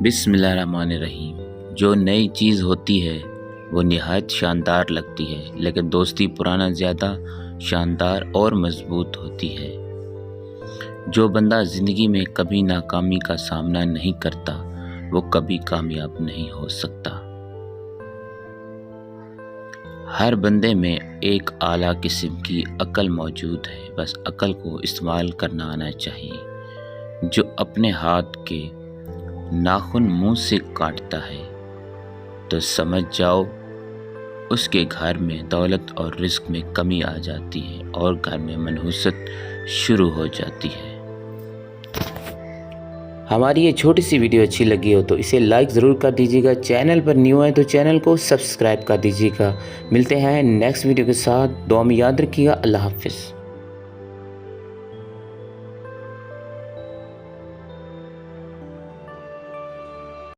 بسم اللہ الرحمن الرحیم۔ جو نئی چیز ہوتی ہے وہ نہایت شاندار لگتی ہے، لیکن دوستی پرانا زیادہ شاندار اور مضبوط ہوتی ہے۔ جو بندہ زندگی میں کبھی ناکامی کا سامنا نہیں کرتا وہ کبھی کامیاب نہیں ہو سکتا۔ ہر بندے میں ایک اعلیٰ قسم کی عقل موجود ہے، بس عقل کو استعمال کرنا آنا چاہیے۔ جو اپنے ہاتھ کے ناخن منہ سے کاٹتا ہے تو سمجھ جاؤ اس کے گھر میں دولت اور رزق میں کمی آ جاتی ہے اور گھر میں منحوست شروع ہو جاتی ہے۔ ہماری یہ چھوٹی سی ویڈیو اچھی لگی ہو تو اسے لائک ضرور کر دیجیے گا، چینل پر نیو ہے تو چینل کو سبسکرائب کر دیجیے گا۔ ملتے ہیں نیکسٹ ویڈیو کے ساتھ، دعا میں یاد رکھیے گا۔ اللہ حافظ۔